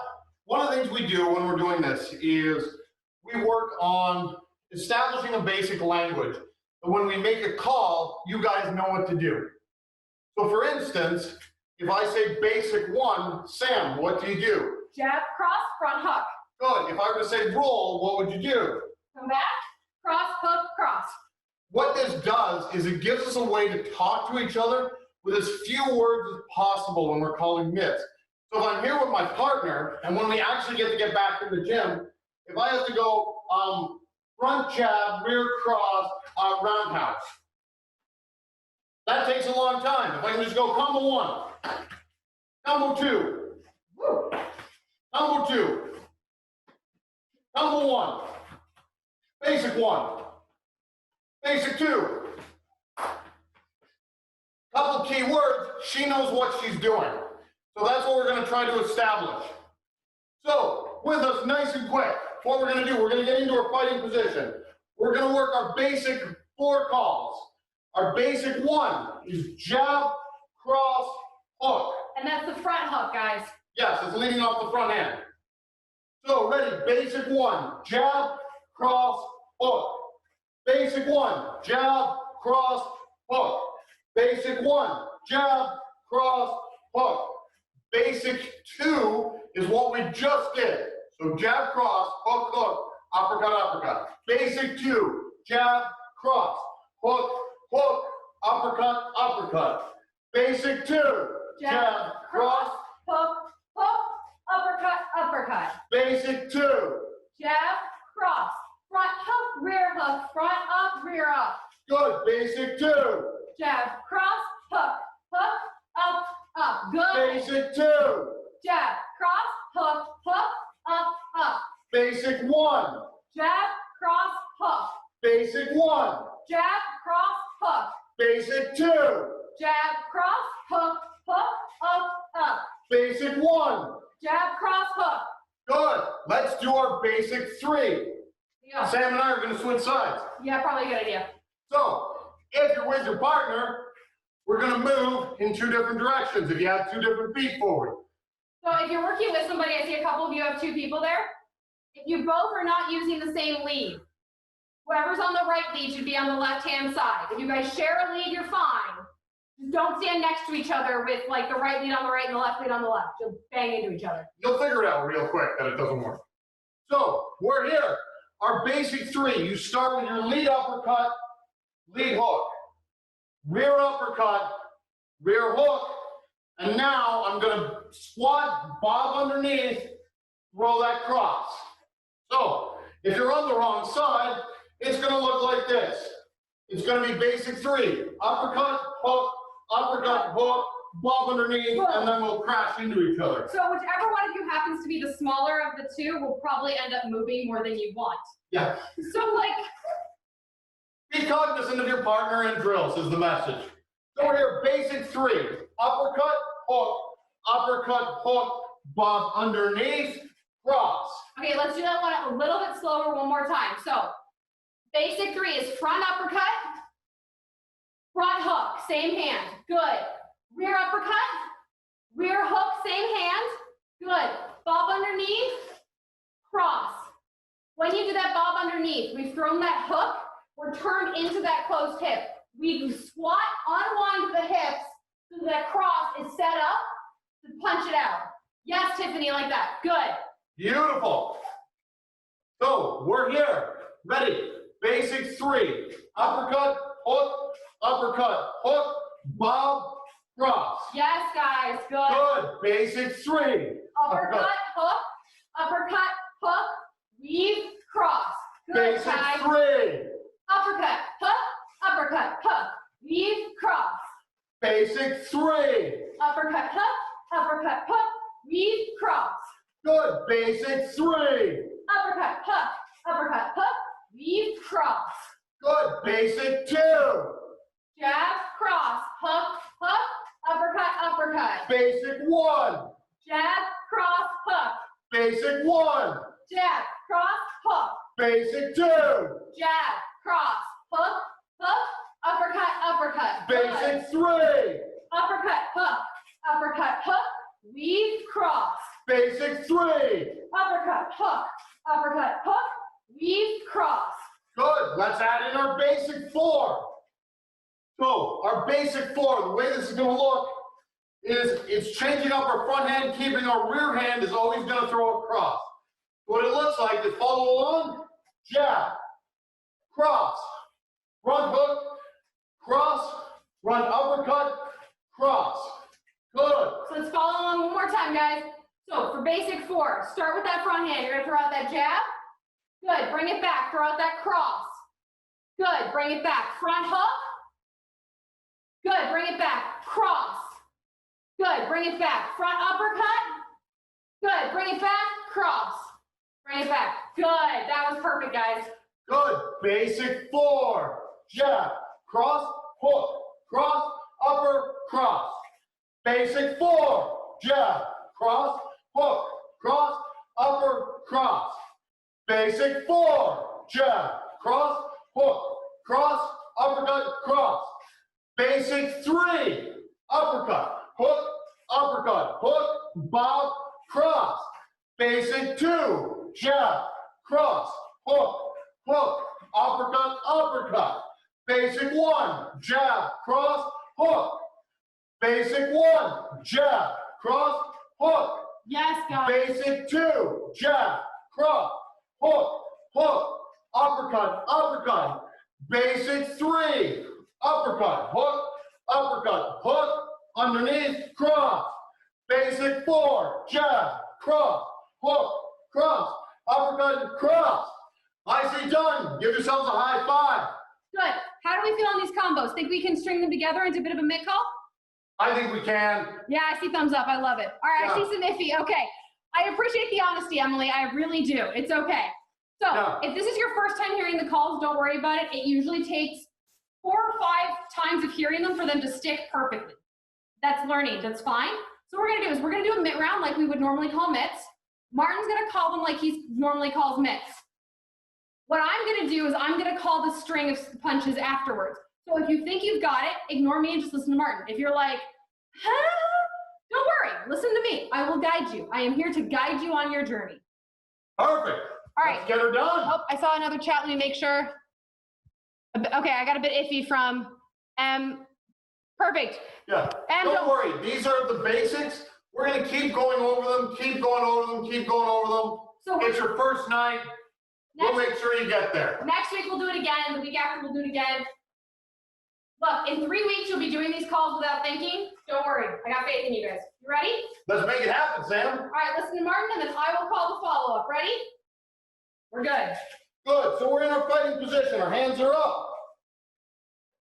one of the things we do when we're doing this is we work on establishing a basic language. And when we make a call, you guys know what to do. So for instance, if I say basic 1, Sam, what do you do? Jab, cross, front hook. Good. If I were to say roll, what would you do? Come back, cross, hook, cross. What this does is it gives us a way to talk to each other with as few words as possible when we're calling mitts. So if I'm here with my partner, and when we actually get back in the gym, if I have to go front jab, rear cross, roundhouse, that takes a long time. If I can just go combo 1, combo 2, combo 2, combo 1, Basic 1. Basic 2. Couple key words, she knows what she's doing. So that's what we're going to try to establish. So, with us nice and quick, what we're going to do, we're going to get into our fighting position. We're going to work our basic 4 calls. Our basic 1 is jab, cross, hook. And that's the front hook, guys. Yes, it's leading off the front end. So, ready, basic 1, jab, cross, hook. Basic 1, jab, cross, hook. Basic 1, jab, cross, hook. Basic 2 is what we just did. So jab, cross, hook, hook, uppercut, uppercut. Basic 2, jab, cross, hook, hook, uppercut, uppercut. Basic 2, jab, cross, hook, hook, uppercut, uppercut. Basic 2, Jab, cross, front hook, rear hook, front up, rear up. good. Basic 2, Jab, cross, hook, hook, up, up. Good. basic 2, Jab, cross, hook, hook, up, up. basic 1, Jab, cross, hook. basic 1, Jab, cross, hook. basic 2, Jab, cross, hook, hook, up, up. basic 1. Jab, cross, hook. Good. Let's do our basic 3. Yeah, Sam and I are going to switch sides. yeah, probably a good idea. So, if you're with your partner, we're going to move in 2 different directions if you have 2 different feet forward. So if you're working with somebody, I see a couple of you have 2 people there. If you both are not using the same lead, whoever's on the right lead should be on the left-hand side. If you guys share a lead, you're fine. Just don't stand next to each other with like the right lead on the right and the left lead on the left. You'll bang into each other. You'll figure it out real quick that it doesn't work. So, we're here. Our basic 3, you start with your lead uppercut, lead hook, rear uppercut, rear hook, and now I'm going to squat, bob underneath, throw that cross. So, if you're on the wrong side, it's going to look like this. It's going to be basic 3, uppercut, hook, bob underneath, and then we'll crash into each other. So whichever one of you happens to be the smaller of the 2 will probably end up moving more than you want. Yeah. So like, Be cognizant of your partner and drills is the message. So we're here, basic 3, uppercut, hook, bob underneath, cross. okay, let's do that one a little bit slower one more time. So basic 3 is front uppercut, front hook, same hand, good. Rear uppercut, rear hook, same hand, good. Bob underneath, cross. When you do that bob underneath, we've thrown that hook, we're turned into that closed hip. We squat, unwind the hips so that cross is set up to punch it out. Yes, Tiffany, like that, good. Beautiful. So we're here, ready, basic 3, uppercut, hook, bob, cross. Yes, guys, good. Good, basic 3. Uppercut, hook, weave, cross. Good, Basic guys. 3. Uppercut, hook, weave, cross. Basic 3. Uppercut, hook, weave, cross. Good, basic 3. Uppercut, hook, weave, cross. Good, basic 2. Jab, cross, hook, uppercut. Basic 1. Jab, cross, hook. Basic 1. Jab, cross, hook. Basic 2. Jab, cross, hook, uppercut. Good. Basic 3. Uppercut, hook, weave, cross. Basic 3. Uppercut, hook, weave, cross. Good, let's add in our basic 4. So, our basic 4, the way this is going to look is it's changing up our front hand, keeping our rear hand is always going to throw across. What it looks like is follow along, jab, cross, front hook, cross, front uppercut, cross. Good. So let's follow along one more time, guys. So for basic 4, start with that front hand. You're going to throw out that jab. Good. Bring it back. Throw out that cross. Good. Bring it back. Front hook. Good. Bring it back. Cross. Good. Bring it back. Front uppercut. Good. Bring it back. Cross. Bring it back. Good. That was perfect, guys. Good. Basic 4. Jab, cross, hook, cross, upper, cross. Basic 4. Jab, cross, hook, cross, upper, cross. Basic 4. Jab, cross, hook, cross, uppercut, cross. Basic 3. Uppercut, hook, bob, cross. Basic 2. Jab, cross, hook, uppercut. Basic 1. Jab, cross, hook. Basic 1. Jab, cross, hook. Yes, guys. Basic 2. Jab, cross, hook, uppercut. Basic 3. Uppercut, hook, underneath, cross. Basic 4. Jab, cross, hook, cross, uppercut, cross. Nicely done. Give yourselves a high five. Good. How do we feel on these combos? Think we can string them together into a bit of a mitt call? I think we can. Yeah, I see thumbs up. I love it. All right, Yeah. I see some iffy. Okay. I appreciate the honesty, Emily. I really do. It's okay. So Yeah. if this is your first time hearing the calls, don't worry about it. It usually takes 4 or 5 times of hearing them for them to stick perfectly. That's learning. That's fine. So what we're going to do is we're going to do a mitt round like we would normally call mitts. Martin's going to call them like he normally calls mitts. What I'm going to do is I'm going to call the string of punches afterwards. So if you think you've got it, ignore me and just listen to Martin. If you're like, huh? Don't worry. Listen to me. I will guide you. I am here to guide you on your journey. Perfect. All right. Let's get her done. Oh, I saw another chat. Let me make sure. Okay, I got a bit iffy from Perfect. Yeah. Don't worry. These are the basics. We're going to keep going over them, So It's your first night. We'll make sure you get there. next week we'll do it again. The week after we'll do it again. Look, in 3 weeks you'll be doing these calls without thinking. Don't worry. I got faith in you guys. You ready? Let's make it happen, Sam. All right, listen to Martin, and then I will call the follow-up. Ready? We're good. Good. So we're in our fighting position. Our hands are up.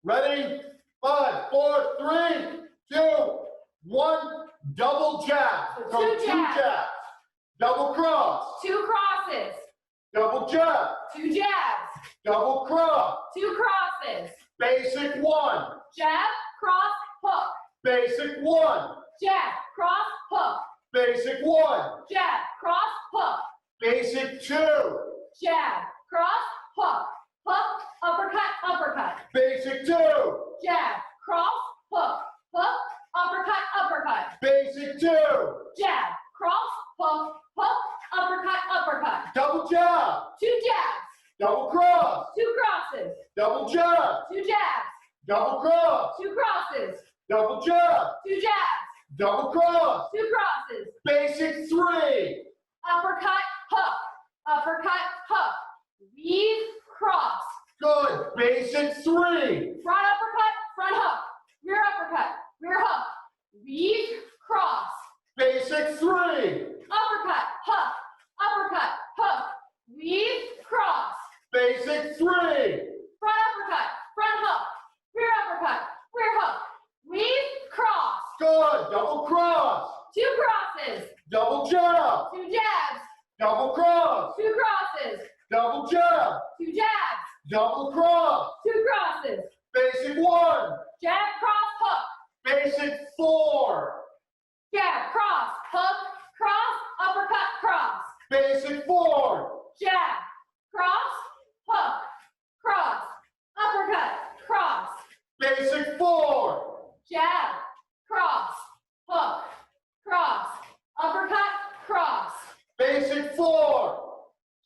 Ready? 5, 4, 3, 2, 1. Double jab. So two jabs. Jabs. Double cross. 2 crosses. Double jab. 2 jabs. Double cross. 2 crosses. Basic 1. Jab, cross, hook. Basic 1. Jab, cross, hook. Basic 1. Jab, cross, hook. Basic 2. Jab, cross, hook. Hook, uppercut. Basic 2. Jab, cross, hook. Hook, uppercut. Basic 2. Jab, cross, hook. Hook, uppercut. Double jab. 2 jabs. Double cross. 2 crosses. Double jab. 2 jabs. Double cross. 2 crosses. Double jab. 2 jabs. Double cross. 2 crosses. Basic 3. Uppercut, hook. Weave, cross. Good. Basic 3. Front uppercut, front hook. Rear uppercut, rear hook. Weave, cross. Basic 3. Uppercut, hook. Weave, cross. Basic 3. Front uppercut, front hook. Rear uppercut, rear hook. Weave, cross. Good. Double cross. 2 crosses. Double jab. 2 jabs. Double cross. 2 crosses. Double jab. 2 jabs. Double cross. 2 crosses. Basic 1. Jab, cross, hook. Basic 4. Jab, cross, hook, cross, uppercut, cross. Basic 4. Jab, cross, hook, cross, uppercut, cross. Basic 4. Jab, cross, hook, cross, uppercut, cross. Basic 4.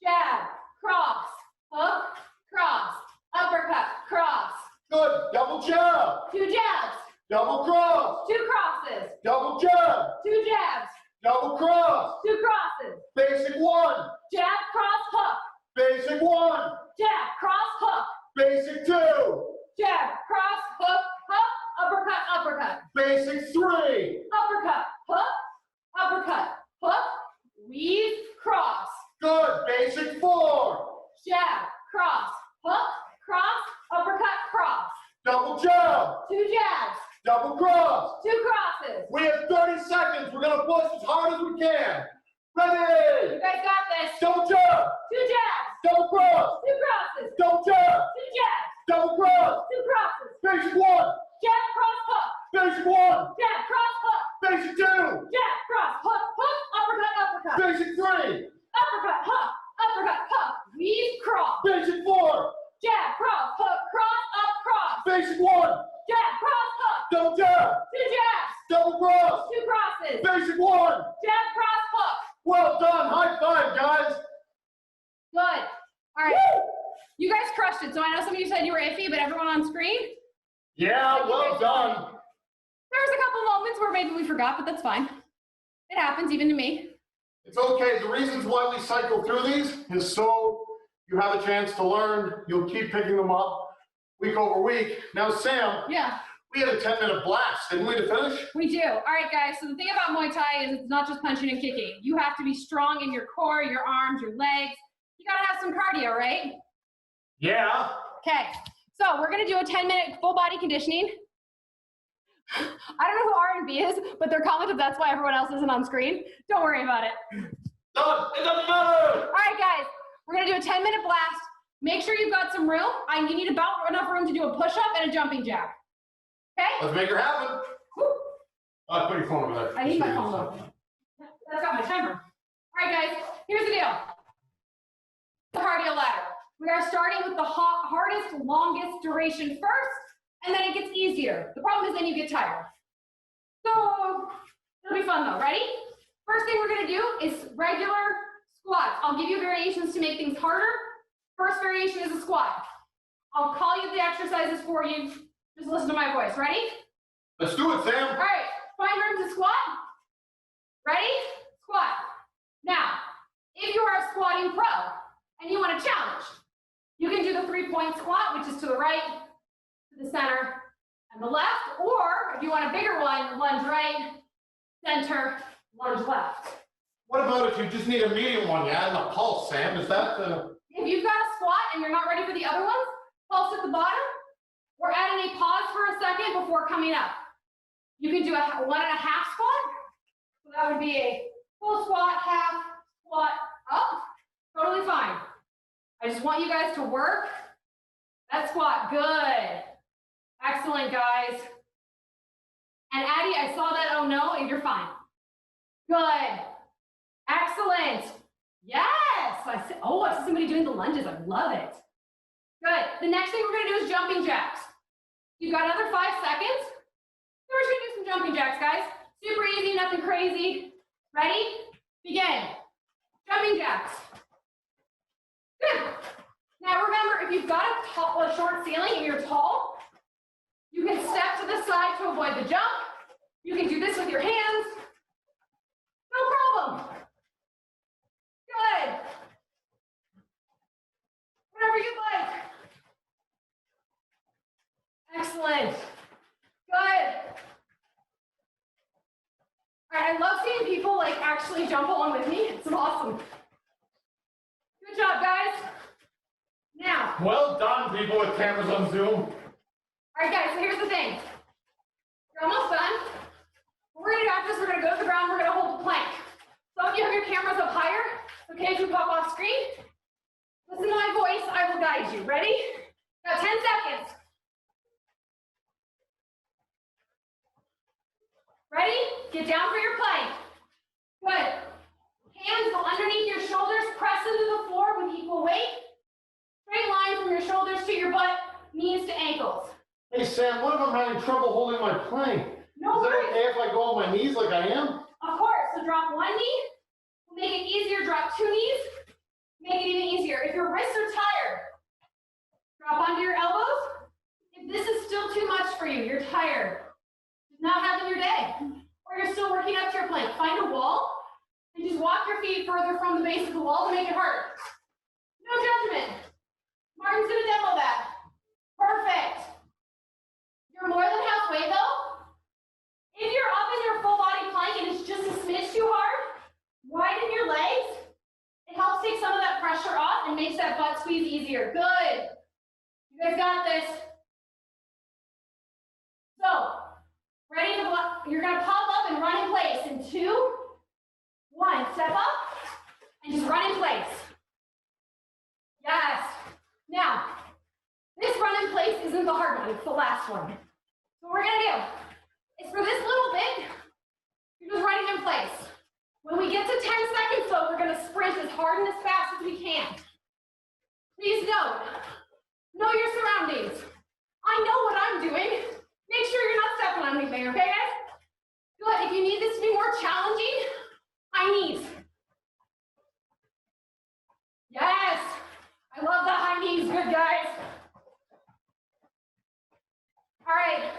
Jab, cross, hook, cross, uppercut, cross. Good. Double jab. 2 jabs. Double cross. 2 crosses. Double jab. 2 jabs. Double cross. 2 crosses. Basic 1. Jab, cross, hook. Basic 1. Jab, cross, hook. Basic 2. Jab, cross, hook, uppercut. Basic 3. Uppercut, hook, weave, cross. Good. Basic 4. Jab, cross, hook, cross, uppercut, cross. Double jab. 2 jabs. Double cross. 2 crosses. We have 30 seconds. We're going to push as hard as we can. You Ready. guys got this. Double jab. 2 jabs. Double cross. 2 crosses. Double jab. 2 jabs. Double cross. 2 crosses. Basic 1. Jab, cross, hook. Basic 1. Jab, cross, hook. Basic 2. Jab, cross, hook, hook, uppercut, uppercut. Basic 3. Uppercut, hook, uppercut, hook. Weave, cross. Basic 4. Jab, cross, hook, cross, up, cross. Basic 1. Jab, cross, hook. Double jab. 2 jabs. Double cross. 2 crosses. Basic 1. Jab, cross, hook. Well done. High five, guys. Good. All right. You guys crushed it. So I know some of you said you were iffy, but everyone on screen? Yeah, well done. There was a couple moments where maybe we forgot, but that's fine. It happens even to me. It's okay. The reasons why we cycle through these is so you have a chance to learn. You'll keep picking them up week over week. Now, Sam, Yeah, we had a 10-minute blast, didn't we, to finish? we do. All right, guys. So the thing about Muay Thai is it's not just punching and kicking. You have to be strong in your core, your arms, your legs. You got to have some cardio, right? Yeah. Okay. So we're going to do a 10-minute full body conditioning. I don't know who R&B is, but they're commenting that's why everyone else isn't on screen. Don't worry about it. No, it doesn't matter. All right, guys. We're going to do a 10-minute blast. Make sure you've got some room. You need about enough room to do a push-up and a jumping jack. Okay? Let's make her happen. Woo. Put your phone over there. I need my phone though. That's got my timer. All right, guys. Here's the deal. The cardio ladder. We are starting with the hardest, longest duration first, and then it gets easier. The problem is then you get tired. So it'll be fun though. Ready? First thing we're going to do is regular squats. I'll give you variations to make things harder. First variation is a squat. I'll call you the exercises for you. Just listen to my voice. Ready? Let's do it, Sam. All right. Find room to squat. Ready? Squat. Now, if you are a squatting pro and you want a challenge, you can do the 3-point squat, which is to the right, to the center, and the left. Or if you want a bigger one, lunge right, center, lunge left. What about if you just need a medium one? You add in a pulse, Sam. Is that the... If you've got a squat and you're not ready for the other ones, pulse at the bottom, or add in a pause for a second before coming up. You can do a 1.5 squat. So that would be a full squat, half squat, up. Totally fine. I just want you guys to work that squat. Good. Excellent, guys. And Addie, I saw that. Oh no, and you're fine. Good. Excellent. Yes. I see somebody doing the lunges. I love it. Good. The next thing we're going to do is jumping jacks. You've got another 5 seconds. So we're just going to do some jumping jacks, guys. Super easy, nothing crazy. Ready? Begin. Jumping jacks. Good. Now remember, if you've got a short ceiling and you're tall, you can step to the side to avoid the jump. You can do this with your hands. No problem. Good. Whatever you'd like. Excellent. Good. All right, I love seeing people like actually jump along with me. It's awesome. Good job, guys. Now. Well done, people with cameras on Zoom. All right, guys, so here's the thing. You're almost done. What we're going to do after this, we're going to go to the ground, we're going to hold the plank. So if you have your cameras up higher, it's okay if you pop off screen. Listen to my voice, I will guide you. Ready? Got 10 seconds. Ready? Get down for your plank. Good. Hands go underneath your shoulders, press into the floor with equal weight. Straight line from your shoulders to your butt, knees to ankles. Hey, Sam, what if I'm having trouble holding my plank? No Is it worries. okay if I go on my knees like I am? Of course. So drop one knee. Make it easier. Drop 2 knees. Make it even easier. If your wrists are tired, drop onto your elbows. If this is still too much for you, you're tired, not having your day, or you're still working up to your plank, find a wall and just walk your feet further from the base of the wall to make it harder. No judgment. Martin's gonna demo that. Perfect. You're more than halfway though. If you're up in your full body plank and it's just a smidge too hard, widen your legs. It helps take some of that pressure off and makes that butt squeeze easier. Good. You guys got this. So, ready to block? You're gonna pop up and run in place in 2, 1. Step up and just run in place. Now, this run in place isn't the hard one, it's the last one. So what we're gonna do is for this little bit, you're just running in place. When we get to 10 seconds though, we're gonna sprint as hard and as fast as we can. Please note, know your surroundings. I know what I'm doing. Make sure you're not stepping on anything, okay guys? Good, if you need this to be more challenging, high knees. Yes, I love the high knees, good guys. All right,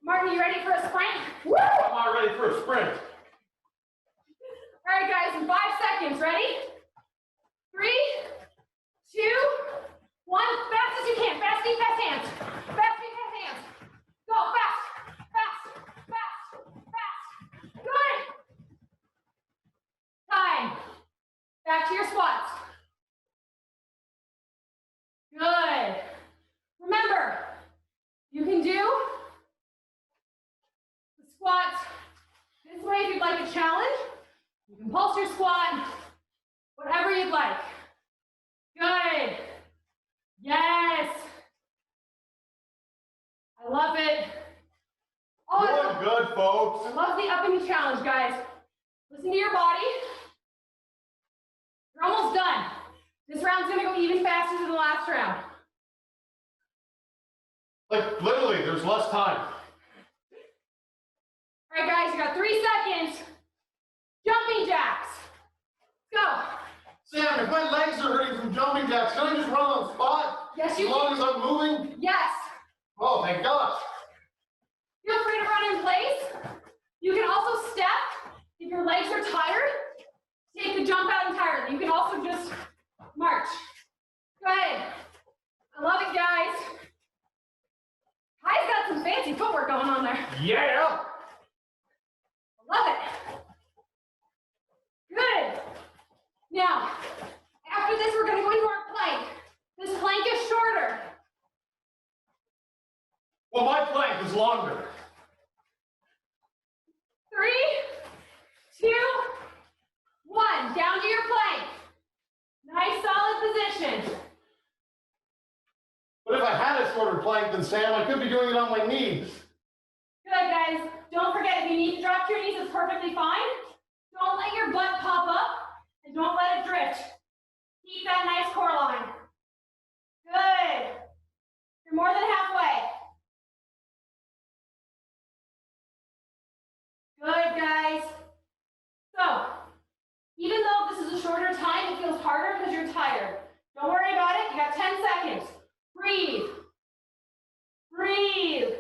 Martin, you ready for a sprint? Woo! I'm not ready for a sprint. All right, guys, in 5 seconds, ready? 3, 2, 1, fast as you can, fast feet, fast hands. Fast feet, fast hands. Go, fast, fast, fast, fast. Good. Time. Back to your squats. Good. Remember, you can do the squats this way if you'd like a challenge. You can pulse your squat, whatever you'd like. Good. Yes. I love it. Oh, Good, folks. I love the up and knee challenge, guys. Listen to your body. You're almost done. This round's gonna go even faster than the last round. Like, literally, there's less time. All right, guys, you got 3 seconds. Jumping jacks. Go. Sam, if my legs are hurting from jumping jacks, can I just run on the spot? Yes, you As long can. as I'm moving? Yes. Oh, thank God. Feel free to run in place. You can also step if your legs are tired. Take the jump out entirely. You can also just march. Go ahead. I love it, guys. Kai's got some fancy footwork going on there. Yeah. I love it. Good. Now, after this, we're going to go into our plank. This plank is shorter. Well, my plank is longer. 3, 2, 1. Down to your plank. Nice, solid position. But if I had a shorter plank than Sam, I could be doing it on my knees. Good, guys. Don't forget, if you need to drop to your knees, it's perfectly fine. Don't let your butt pop up, and don't let it drift. Keep that nice core line. Good. You're more than halfway. Good, guys. So, even though this is a shorter time, it feels harder because you're tired. Don't worry about it. You got 10 seconds. Breathe. Breathe.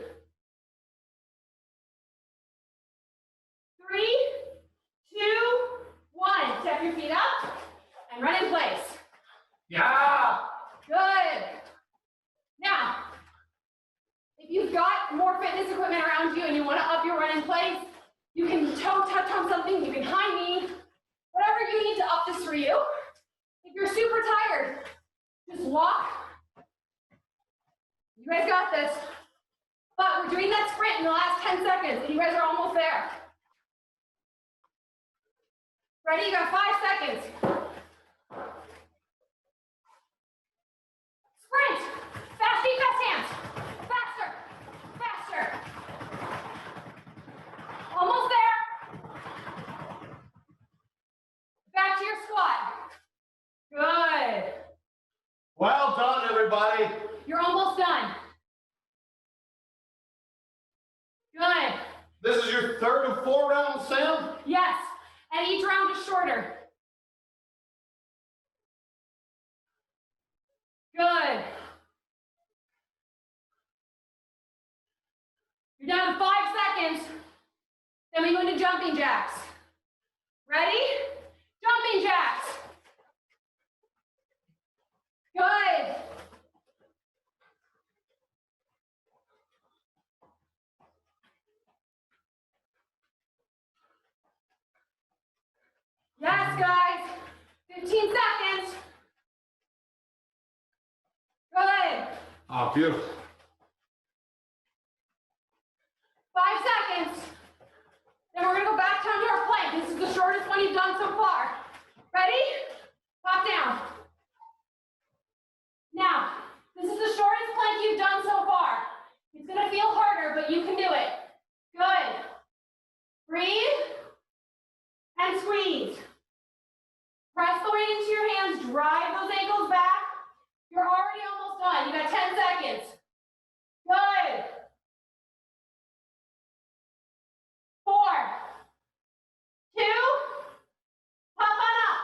3, 2, 1. Step your feet up and run in place. Yeah. Good. Now, if you've got more fitness equipment around you and you want to up your run in place, you can toe touch on something, you can high knee, whatever you need to up this for you. If you're super tired, just walk. You guys got this. But we're doing that sprint in the last 10 seconds, and you guys are almost there. Ready? You got 5 seconds. Sprint. Fast feet, fast hands. Faster. Faster. Almost there. Back to your squat. Good. Well done, everybody. You're almost done. Good. This is your 3rd of 4 rounds, Sam? Yes. And each round is shorter. Good. You're down to 5 seconds. Then we go into jumping jacks. Ready? Jumping jacks. Good. Yes, guys. 15 seconds. Good. Oh, beautiful. 5 seconds. Then we're going to go back down to our plank. This is the shortest one you've done so far. Ready? Pop down. Now, like you've done so far. It's gonna feel harder, but you can do it. Good. Breathe and squeeze. Press the weight into your hands, drive those ankles back. You're already almost done. You got 10 seconds. Good. 4, 2, pop on up.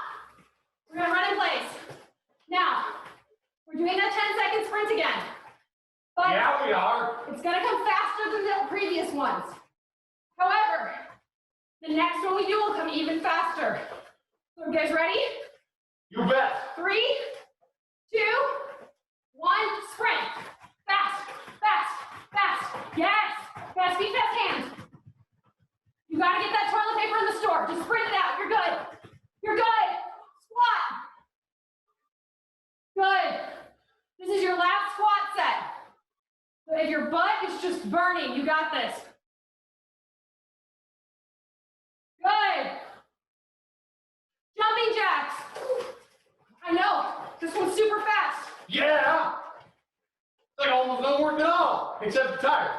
We're gonna run in place. Now, we're doing that 10-second sprint again. But Yeah, we are. it's gonna come faster than the previous ones. However, the next one we do will come even faster. So you guys ready? You bet. 3, 2, 1, sprint. Fast, fast, fast. Yes. Fast feet, fast hands. You gotta get that toilet paper in the store. Just sprint it out. You're good. You're good. Squat. Good. This is your last squat set. So if your butt is just burning, you got this. Good. Jumping jacks. I know. This one's super fast. Yeah. It's like almost no work at all, except tired.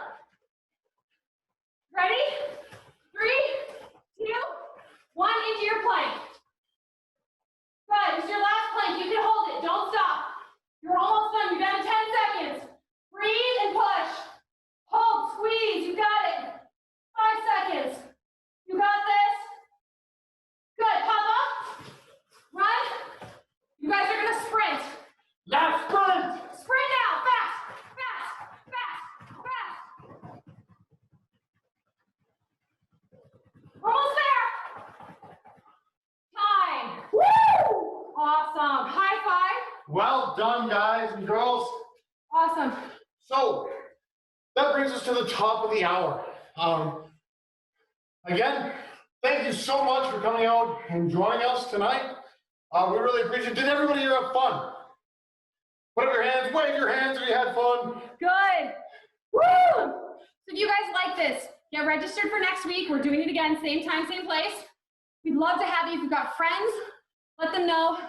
Ready? 3, 2, 1, into your plank. Good. It's your last plank. You can hold it. Don't stop. You're almost done. You're down to 10 seconds. Breathe and push. Hold, squeeze. You got it. 5 seconds. You got this. Good. Pop up. Run. You guys are going to sprint. Last sprint. Sprint now. Fast. Fast. Fast. Fast. Almost there. Time. Woo! Awesome. High five. Well done, guys and girls. Awesome. So that brings us to the top of the hour. Again, thank you so much for coming out and joining us tonight. We really appreciate it. Did everybody here have fun? Put up your hands, wave your hands if you had fun. Good. Woo! So if you guys like this, get registered for next week. We're doing it again, same time, same place. We'd love to have you. If you've got friends, let them know.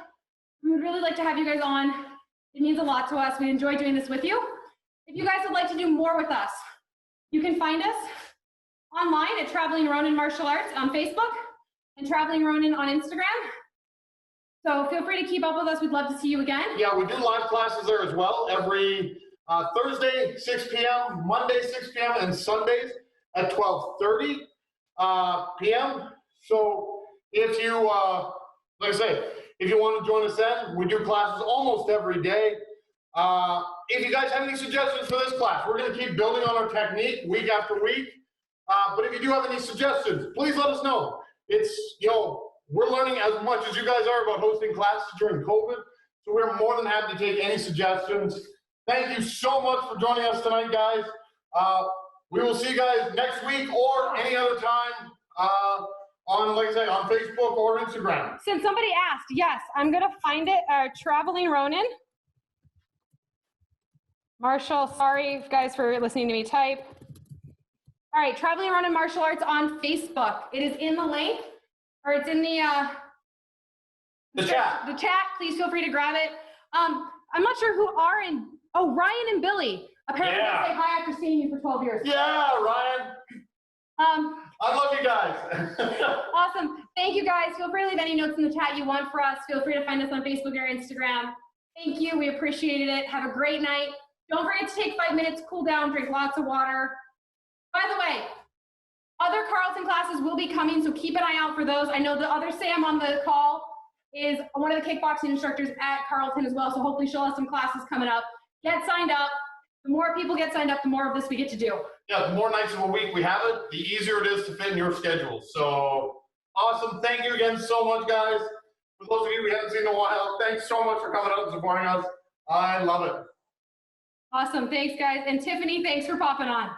We would really like to have you guys on. It means a lot to us. We enjoy doing this with you. If you guys would like to do more with us, you can find us online at Traveling Ronin Martial Arts on Facebook and Traveling Ronin on Instagram. So feel free to keep up with us. We'd love to see you again. Yeah, we do live classes there as well every Thursday, 6 p.m., Monday, 6 p.m., and Sundays at 12:30 p.m. So if you, like I say, if you want to join us then, we do classes almost every day. If you guys have any suggestions for this class, we're going to keep building on our technique week after week. But if you do have any suggestions, please let us know. It's, we're learning as much as you guys are about hosting classes during COVID. So we're more than happy to take any suggestions. Thank you so much for joining us tonight, guys. We will see you guys next week or any other time on, like I say, on Facebook or Instagram. Since somebody asked, yes, I'm going to find it. Traveling Ronin. Marshall, sorry guys for listening to me type. All right, Traveling Ronin Martial Arts on Facebook. It is in the link, or it's in the chat. The chat. Please feel free to grab it. I'm not sure who are in. Oh, Ryan and Billy. Apparently they say hi after seeing you for 12 years. Yeah, Ryan. I love you guys. Awesome. Thank you guys. Feel free to leave any notes in the chat you want for us. Feel free to find us on Facebook or Instagram. Thank you. We appreciated it. Have a great night. Don't forget to take 5 minutes, cool down, drink lots of water. By the way, other Carlton classes will be coming, so keep an eye out for those. I know the other Sam on the call is one of the kickboxing instructors at Carlton as well, so hopefully she'll have some classes coming up. Get signed up. The more people get signed up, the more of this we get to do. Yeah, the more nights of a week we have it, the easier it is to fit in your schedule. So awesome. Thank you again so much, guys. For those of you we haven't seen in a while, thanks so much for coming out and supporting us. I love it. Awesome. Thanks, guys. And Tiffany, thanks for popping on.